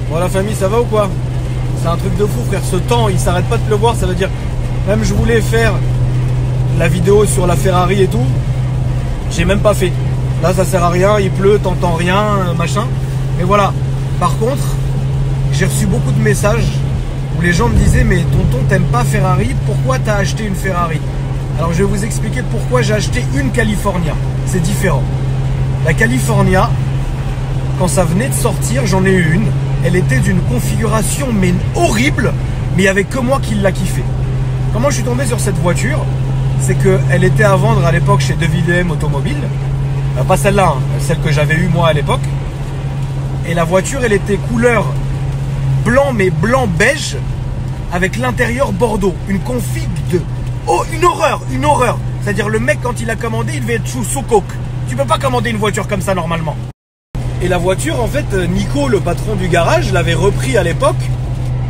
Bon, la famille, ça va ou quoi? C'est un truc de fou, frère. Ce temps, il s'arrête pas de pleuvoir. Ça veut dire, même je voulais faire la vidéo sur la Ferrari et tout. J'ai même pas fait. Là, ça sert à rien. Il pleut, t'entends rien, machin. Mais voilà. Par contre, j'ai reçu beaucoup de messages où les gens me disaient, mais tonton, t'aimes pas Ferrari? Pourquoi t'as acheté une Ferrari? Alors, je vais vous expliquer pourquoi j'ai acheté une California. C'est différent. La California, quand ça venait de sortir, j'en ai eu une. Elle était d'une configuration mais horrible, mais il n'y avait que moi qui l'a kiffé. Comment je suis tombé sur cette voiture? C'est qu'elle était à vendre à l'époque chez DeVidem Automobile. Pas celle-là, hein, celle que j'avais eue moi à l'époque. Et la voiture, elle était couleur blanc, mais blanc beige, avec l'intérieur bordeaux. Une config de... Oh, une horreur, une horreur. C'est-à-dire le mec, quand il a commandé, il devait être sous coke. Tu peux pas commander une voiture comme ça normalement. Et la voiture, en fait, Nico, le patron du garage, l'avait repris à l'époque.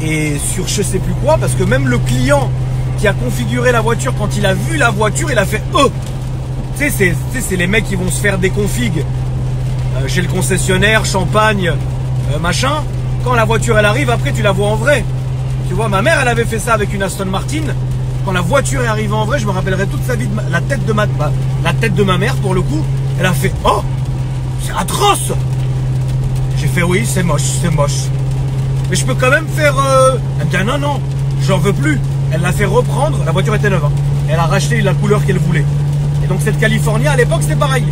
Et sur je sais plus quoi, parce que même le client qui a configuré la voiture, quand il a vu la voiture, il a fait « Oh !» Tu sais, c'est les mecs qui vont se faire des configs chez le concessionnaire, champagne, machin. Quand la voiture, elle arrive, après, tu la vois en vrai. Tu vois, ma mère, elle avait fait ça avec une Aston Martin. Quand la voiture est arrivée en vrai, je me rappellerai toute sa vie, la tête de ma mère, pour le coup, elle a fait « Oh !» C'est atroce. J'ai fait oui, c'est moche, c'est moche. Mais je peux quand même faire... Elle me dit non, non, j'en veux plus. Elle l'a fait reprendre, la voiture était neuve. Hein. Elle a racheté la couleur qu'elle voulait. Et donc cette California, à l'époque, c'était pareil.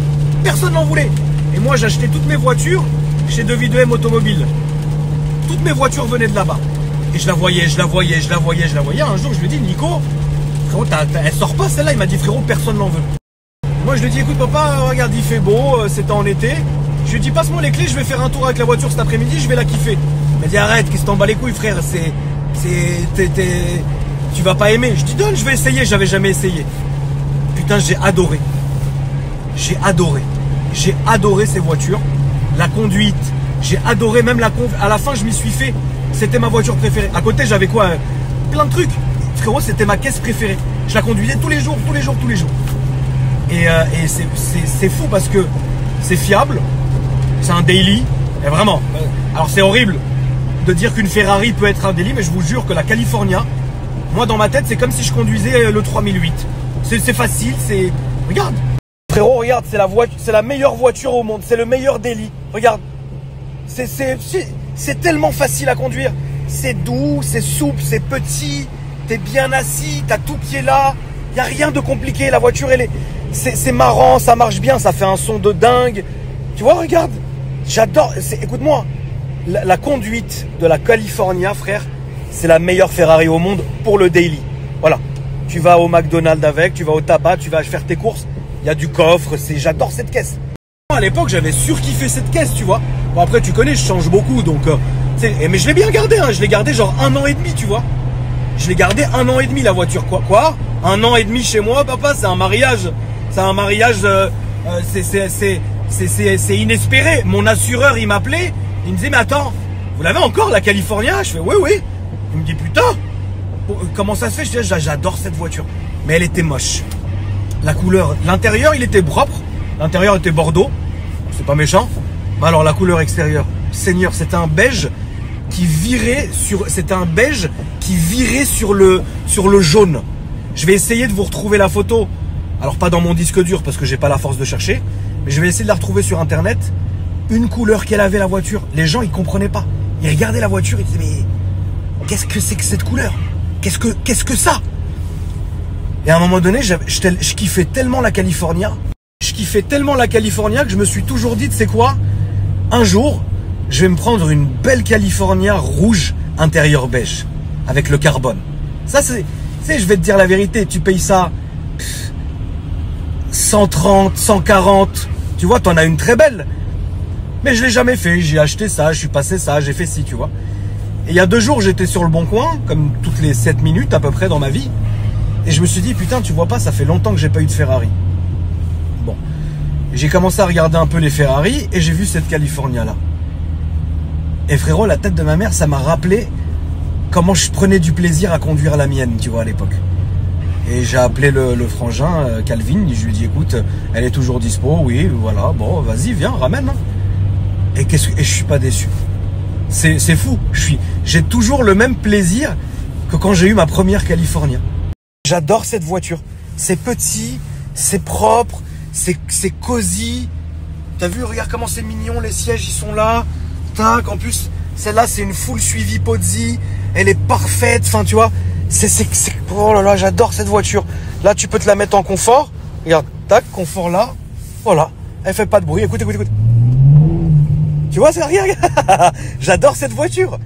Personne n'en voulait. Et moi, j'achetais toutes mes voitures chez DeVidem Automobile. Toutes mes voitures venaient de là-bas. Et je la voyais, je la voyais, je la voyais, je la voyais. Un jour, je lui ai dit, Nico, frérot, elle sort pas celle-là. Il m'a dit, frérot, personne n'en veut. Moi, je lui ai dit, écoute, papa, regarde, il fait beau, c'était en été. Je lui ai dit, passe-moi les clés, je vais faire un tour avec la voiture cet après-midi, je vais la kiffer. Il m'a dit, arrête, qu'est-ce que t'en bats les couilles, frère, tu vas pas aimer. Je dis, donne, je vais essayer, j'avais jamais essayé. Putain, j'ai adoré. J'ai adoré. J'ai adoré ces voitures. La conduite, j'ai adoré, même à la fin, je m'y suis fait. C'était ma voiture préférée. À côté, j'avais quoi? Plein de trucs. Frérot, c'était ma caisse préférée. Je la conduisais tous les jours, tous les jours, tous les jours. Et c'est fou parce que c'est fiable. C'est un daily, et vraiment. Alors c'est horrible de dire qu'une Ferrari peut être un daily, mais je vous jure que la California, moi dans ma tête, c'est comme si je conduisais le 3008. C'est facile, c'est... Regarde. Frérot, regarde, c'est la meilleure voiture au monde, c'est le meilleur daily. Regarde. C'est tellement facile à conduire. C'est doux, c'est souple, c'est petit, t'es bien assis, t'as tout qui est là. Il n'y a rien de compliqué, la voiture, c'est marrant, ça marche bien, ça fait un son de dingue. Tu vois, regarde. J'adore, écoute-moi, la conduite de la California, frère, c'est la meilleure Ferrari au monde pour le daily. Voilà, tu vas au McDonald's avec, tu vas au tabac, tu vas faire tes courses, il y a du coffre, j'adore cette caisse. À l'époque, j'avais surkiffé cette caisse, tu vois. Bon, après, tu connais, je change beaucoup, donc... mais je l'ai bien gardé, hein, je l'ai gardé genre 1 an et demi, tu vois. Je l'ai gardé 1 an et demi, la voiture. Quoi 1 an et demi chez moi, papa, c'est un mariage. C'est un mariage, c'est inespéré. Mon assureur, il m'appelait, il me disait, mais attends, vous l'avez encore la California? Je fais, oui, oui. Il me dit, putain, comment ça se fait? Je dis, j'adore cette voiture. Mais elle était moche. La couleur, l'intérieur, il était propre. L'intérieur était bordeaux. C'est pas méchant. Mais alors, la couleur extérieure, Seigneur, c'était un beige qui virait sur, sur le jaune. Je vais essayer de vous retrouver la photo. Alors, pas dans mon disque dur parce que j'ai pas la force de chercher. Mais je vais essayer de la retrouver sur internet. Une couleur qu'elle avait la voiture. Les gens ils comprenaient pas. Ils regardaient la voiture et ils disaient mais qu'est-ce que c'est que cette couleur? Qu'est-ce que ça? Et à un moment donné je kiffais tellement la California. Je kiffais tellement la California que je me suis toujours dit, tu sais quoi? Un jour je vais me prendre une belle California rouge intérieur beige. Avec le carbone. Ça c'est... Tu sais, je vais te dire la vérité. Tu payes ça 130, 140. Tu vois, t'en as une très belle. Mais je l'ai jamais fait. J'ai acheté ça, je suis passé ça, j'ai fait ci, tu vois. Et il y a 2 jours, j'étais sur le Bon Coin, comme toutes les 7 minutes à peu près dans ma vie. Et je me suis dit, putain, tu vois pas, ça fait longtemps que j'ai pas eu de Ferrari. Bon. J'ai commencé à regarder un peu les Ferrari et j'ai vu cette California là. Et frérot, la tête de ma mère, ça m'a rappelé comment je prenais du plaisir à conduire la mienne, tu vois, à l'époque. Et j'ai appelé le frangin, Calvin, je lui ai dit, écoute, elle est toujours dispo, oui, voilà, bon, vas-y, viens, ramène. Et je suis pas déçu. C'est fou. J'ai toujours le même plaisir que quand j'ai eu ma première California. J'adore cette voiture. C'est petit, c'est propre, c'est cosy. T'as vu, regarde comment c'est mignon, les sièges ils sont là. Tac, en plus, celle-là c'est une full suivi Pozzi. Elle est parfaite, enfin tu vois. Oh là là, j'adore cette voiture. Là, tu peux te la mettre en confort. Regarde, tac, confort là. Voilà, elle fait pas de bruit. Écoute, écoute, écoute. Tu vois, c'est rien. J'adore cette voiture.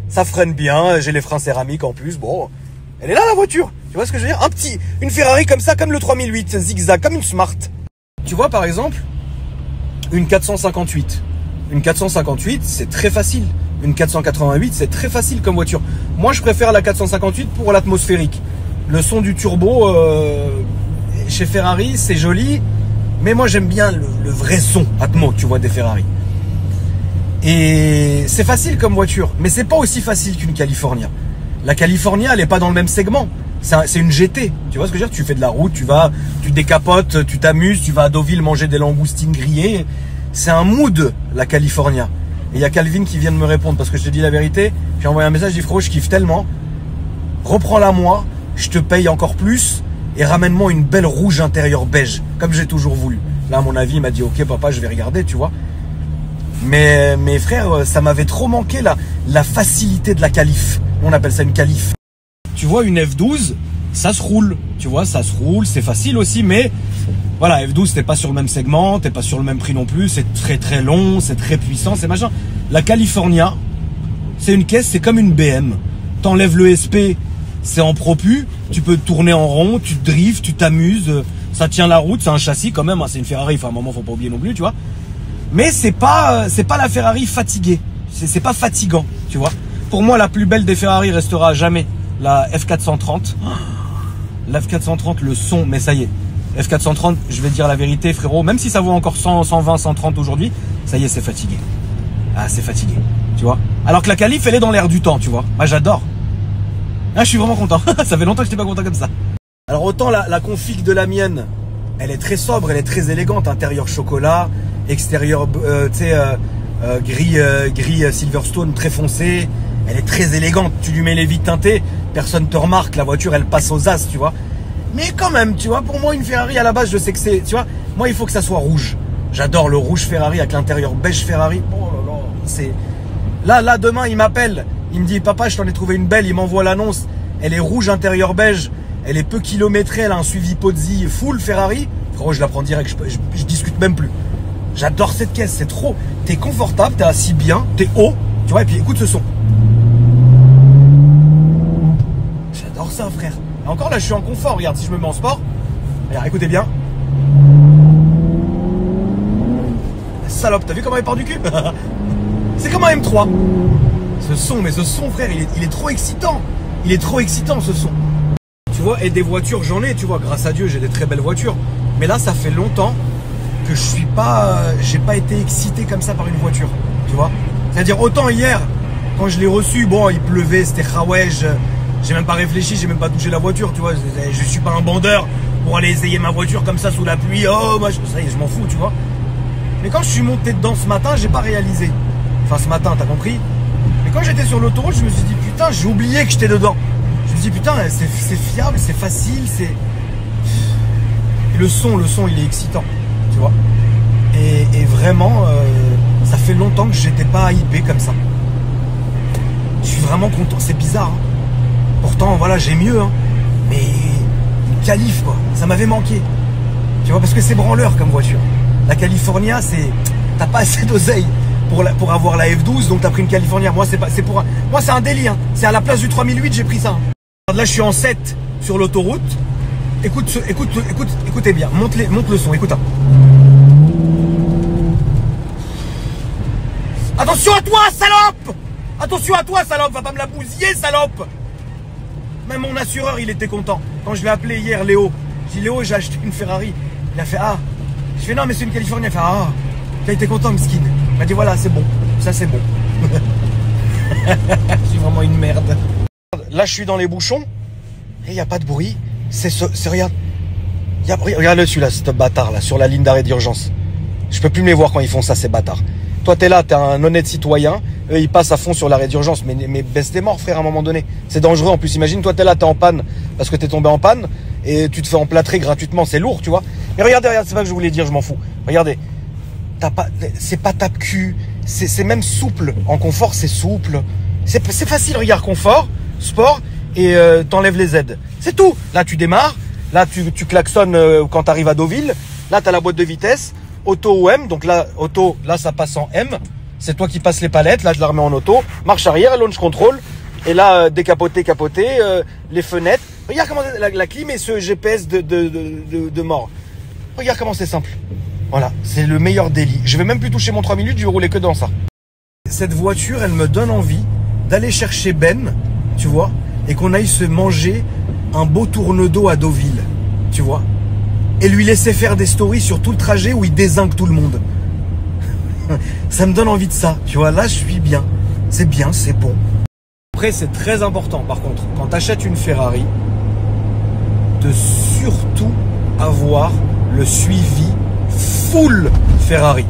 Ça freine bien, j'ai les freins céramiques en plus. Bon, elle est là la voiture. Tu vois ce que je veux dire? Une Ferrari comme ça, comme le 3008, zigzag, comme une Smart. Tu vois par exemple, une 458. Une 458, c'est très facile. Une 488, c'est très facile comme voiture. Moi, je préfère la 458 pour l'atmosphérique. Le son du turbo chez Ferrari, c'est joli. Mais moi, j'aime bien le vrai son Atmo, tu vois, des Ferrari. Et c'est facile comme voiture, mais c'est pas aussi facile qu'une California. La California, elle est pas dans le même segment. C'est une GT. Tu vois ce que je veux dire? Tu fais de la route, tu décapotes, tu t'amuses, tu vas à Deauville manger des langoustines grillées. C'est un mood, la California. Et il y a Calvin qui vient de me répondre parce que je te dis la vérité. J'ai envoyé un message, je dis frérot, je kiffe tellement. Reprends-la moi, je te paye encore plus et ramène-moi une belle rouge intérieure beige, comme j'ai toujours voulu. Là, à mon avis, il m'a dit ok papa, je vais regarder, tu vois. Mais mes frères, ça m'avait trop manqué la facilité de la qualif. On appelle ça une qualif. Tu vois, une F12, ça se roule. Tu vois, ça se roule, c'est facile aussi, mais voilà, F12, t'es pas sur le même segment, t'es pas sur le même prix non plus, c'est très très long, c'est très puissant, c'est machin. La California, c'est une caisse, c'est comme une BM. T'enlèves le SP, c'est en propu, tu peux tourner en rond, tu drifts, tu t'amuses, ça tient la route, c'est un châssis quand même, hein, c'est une Ferrari, enfin à un moment faut pas oublier non plus, tu vois. Mais c'est pas la Ferrari fatiguée, c'est pas fatigant, tu vois. Pour moi, la plus belle des Ferrari restera à jamais la F430. La F430, le son, mais ça y est. F430, je vais te dire la vérité, frérot, même si ça vaut encore 100, 120, 130 aujourd'hui, ça y est, c'est fatigué. Ah, c'est fatigué, tu vois. Alors que la qualif, elle est dans l'air du temps, tu vois. Moi, j'adore. Ah, je suis vraiment content. Ça fait longtemps que je n'étais pas content comme ça. Alors, autant la config de la mienne, elle est très sobre, elle est très élégante. Intérieur chocolat, extérieur, tu sais, gris Silverstone très foncé. Elle est très élégante. Tu lui mets les vitres teintées, personne te remarque. La voiture, elle passe aux as, tu vois. Mais quand même, tu vois, pour moi, une Ferrari, à la base, je sais que c'est, tu vois, moi, il faut que ça soit rouge. J'adore le rouge Ferrari avec l'intérieur beige Ferrari. Oh là là, c'est... Là, demain, il m'appelle. Il me dit, papa, je t'en ai trouvé une belle. Il m'envoie l'annonce. Elle est rouge intérieur beige. Elle est peu kilométrée. Elle a un suivi Pozzi full Ferrari. Frérot, je la prends direct. Je discute même plus. J'adore cette caisse. C'est trop... T'es confortable, t'es assis bien, t'es haut. Tu vois, et puis écoute ce son. J'adore ça, frère. Et encore là, je suis en confort. Regarde, si je me mets en sport. Regarde, écoutez bien. Salope, t'as vu comment il part du cul? C'est comme un M3. Ce son, frère, il est trop excitant. Il est trop excitant, ce son. Tu vois, et des voitures, j'en ai, tu vois. Grâce à Dieu, j'ai des très belles voitures. Mais là, ça fait longtemps que j'ai pas été excité comme ça par une voiture. Tu vois? C'est-à-dire, autant hier, quand je l'ai reçu, bon, il pleuvait, c'était Khawej. J'ai même pas réfléchi, j'ai même pas touché la voiture, tu vois. Je suis pas un bandeur pour aller essayer ma voiture comme ça sous la pluie. Oh, moi, ça y est, je m'en fous, tu vois. Mais quand je suis monté dedans ce matin, j'ai pas réalisé. Enfin, ce matin, t'as compris? Mais quand j'étais sur l'autoroute, je me suis dit, putain, j'ai oublié que j'étais dedans. Je me suis dit, putain, c'est fiable, c'est facile, c'est... Et le son, il est excitant, tu vois. Et vraiment, ça fait longtemps que j'étais pas hypé comme ça. Je suis vraiment content, c'est bizarre, hein. Pourtant, voilà, j'ai mieux, hein. Mais une qualif, quoi, ça m'avait manqué. Tu vois, parce que c'est branleur comme voiture. La California, c'est... T'as pas assez d'oseille pour avoir la F12, donc t'as pris une California. Moi, moi, c'est un délire, hein. C'est à la place du 3008, j'ai pris ça. Là, je suis en 7 sur l'autoroute. Écoutez bien, monte le son, écoute. Attention à toi, salope! Attention à toi, salope, va pas me la bousiller, salope! Même mon assureur, il était content. Quand je l'ai appelé hier, Léo, j'ai dit, Léo, j'ai acheté une Ferrari. Il a fait, ah. Je fais, non, mais c'est une California. Il a fait, ah. Il était content, Miskin. Il m'a dit, voilà, c'est bon. Ça, c'est bon. Je suis vraiment une merde. Là, je suis dans les bouchons. Et il n'y a pas de bruit. Regarde. Regarde-le, celui-là, ce bâtard, là, sur la ligne d'arrêt d'urgence. Je peux plus me les voir quand ils font ça, ces bâtards. Toi, t'es là, t'es un honnête citoyen. eux, ils passent à fond sur l'arrêt d'urgence. Mais baisse tes morts, frère, à un moment donné. C'est dangereux. En plus, imagine, toi, t'es là, t'es en panne parce que t'es tombé en panne et tu te fais emplâtrer gratuitement. C'est lourd, tu vois. Mais regardez, c'est pas que je voulais dire, je m'en fous. Regardez. C'est pas tape-cul. C'est même souple. En confort, c'est souple. C'est facile, regarde, confort, sport et t'enlèves les aides. C'est tout. Là, tu démarres. Là, tu klaxonnes quand t'arrives à Deauville. Là, t'as la boîte de vitesse. Auto ou M. Donc là, auto, là, ça passe en M. C'est toi qui passes les palettes. Là, je la remets en auto. Marche arrière, launch control. Et là, décapoter, capoter. Les fenêtres. Regarde comment la clim et ce GPS de mort. Regarde comment c'est simple. Voilà, c'est le meilleur délit. Je vais même plus toucher mon 3 minutes, je vais rouler que dans ça. Cette voiture, elle me donne envie d'aller chercher Ben, tu vois, et qu'on aille se manger un beau tourne-dos à Deauville, tu vois, et lui laisser faire des stories sur tout le trajet où il dézingue tout le monde. Ça me donne envie de ça, tu vois, là je suis bien, c'est bon. Après, c'est très important, par contre, quand tu achètes une Ferrari, de surtout avoir le suivi full Ferrari.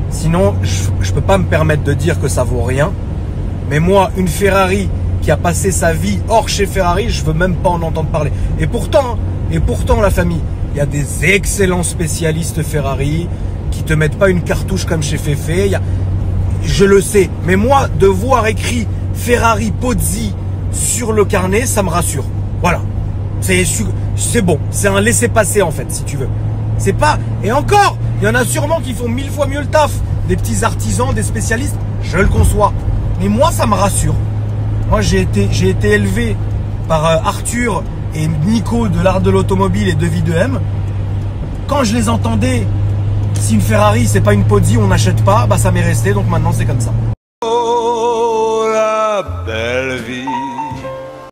Sinon, je peux pas me permettre de dire que ça vaut rien. Mais moi, une Ferrari qui a passé sa vie hors chez Ferrari, je veux même pas en entendre parler. Et pourtant, la famille, il y a des excellents spécialistes Ferrari qui te mettent pas une cartouche comme chez Fefe. Je le sais. Mais moi, de voir écrit Ferrari Pozzi sur le carnet, ça me rassure. Voilà. C'est bon. C'est un laissez-passer en fait, si tu veux. C'est pas... Et encore, il y en a sûrement qui font 1000 fois mieux le taf. Des petits artisans, des spécialistes, je le conçois. Mais moi, ça me rassure. Moi, j'ai été élevé par Arthur et Nico de l'art de l'automobile et de Vie2M. Quand je les entendais, si une Ferrari, c'est pas une Pozzi, on n'achète pas, bah ça m'est resté. Donc maintenant, c'est comme ça. Oh, la belle vie.